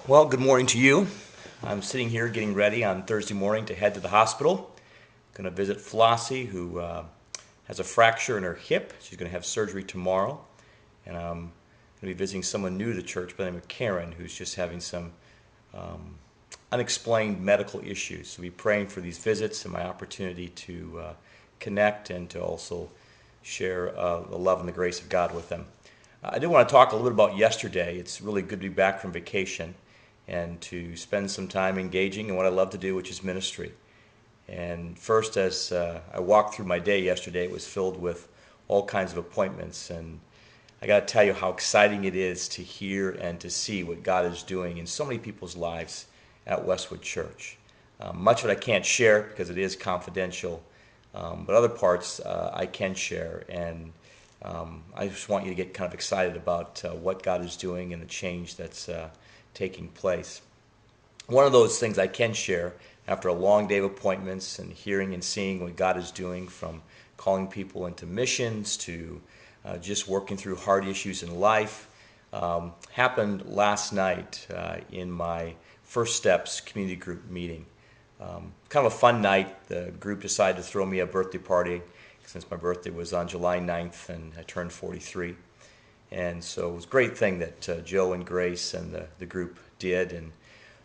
Well, good morning to you. I'm sitting here getting ready on Thursday morning to head to the hospital. Going to visit Flossie, who has a fracture in her hip. She's going to have surgery tomorrow. And I'm going to be visiting someone new to the church by the name of Karen, who's just having some unexplained medical issues. So be praying for these visits and my opportunity to connect and to also share the love and the grace of God with them. I did want to talk a little bit about yesterday. It's really good to be back from vacation and to spend some time engaging in what I love to do, which is ministry. And first, as I walked through my day yesterday, it was filled with all kinds of appointments. And I got to tell you how exciting it is to hear and to see what God is doing in so many people's lives at Westwood Church. Much of it I can't share because it is confidential, but other parts I can share. And I just want you to get kind of excited about what God is doing and the change that's taking place. One of those things I can share after a long day of appointments and hearing and seeing what God is doing, from calling people into missions to just working through hard issues in life, happened last night in my First Steps community group meeting. Kind of a fun night. The group decided to throw me a birthday party since my birthday was on July 9th and I turned 43. And so it was a great thing that Joe and Grace and the group did. And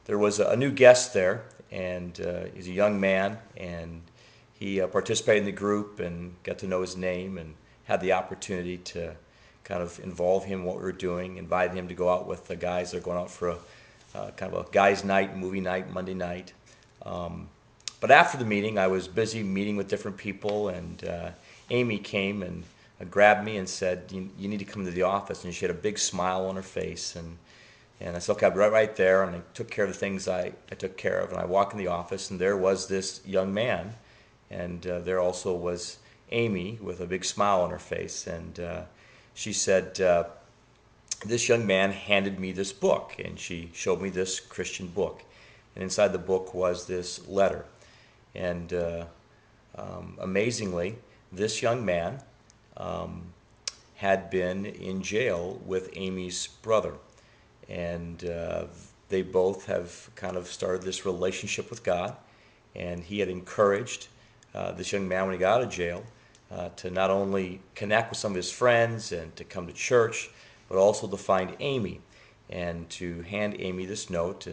there was a new guest there, and he's a young man, and he participated in the group and got to know his name and had the opportunity to kind of involve him in what we were doing, invited him to go out with the guys. They're going out for a kind of a guys' night, movie night, Monday night. But after the meeting, I was busy meeting with different people, and Amy came and grabbed me and said, you need to come to the office. And she had a big smile on her face. And I said, okay, I'll be right there. And I took care of the things I took care of. And I walked in the office, and there was this young man. And there also was Amy with a big smile on her face. And she said, this young man handed me this book. And she showed me this Christian book. And inside the book was this letter. And amazingly, this young man had been in jail with Amy's brother. And they both have kind of started this relationship with God. And he had encouraged this young man when he got out of jail to not only connect with some of his friends and to come to church, but also to find Amy and to hand Amy this note.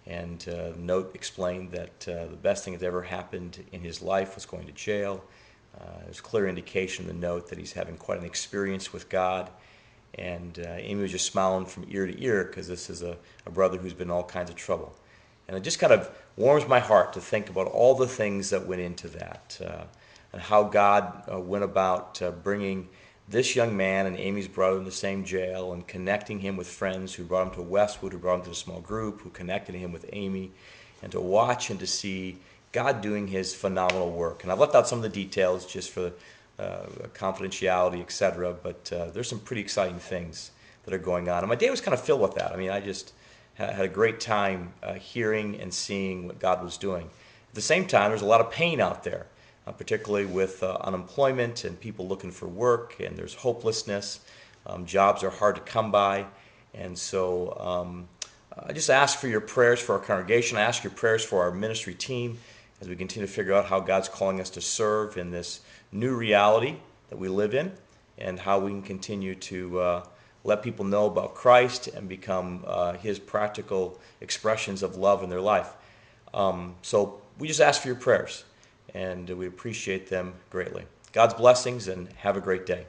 And the note explained that the best thing that's ever happened in his life was going to jail. There's clear indication in the note that he's having quite an experience with God. And Amy was just smiling from ear to ear because this is a brother who's been in all kinds of trouble. And it just kind of warms my heart to think about all the things that went into that and how God went about bringing this young man and Amy's brother in the same jail and connecting him with friends who brought him to Westwood, who brought him to a small group, who connected him with Amy, and to watch and to see God doing his phenomenal work. And I've left out some of the details just for confidentiality, etc. But there's some pretty exciting things that are going on. And my day was kind of filled with that. I mean, I just had a great time hearing and seeing what God was doing. At the same time, there's a lot of pain out there, particularly with unemployment and people looking for work, and there's hopelessness. Jobs are hard to come by. And so I just ask for your prayers for our congregation. I ask your prayers for our ministry team as we continue to figure out how God's calling us to serve in this new reality that we live in, and how we can continue to let people know about Christ and become his practical expressions of love in their life. So we just ask for your prayers, and we appreciate them greatly. God's blessings, and have a great day.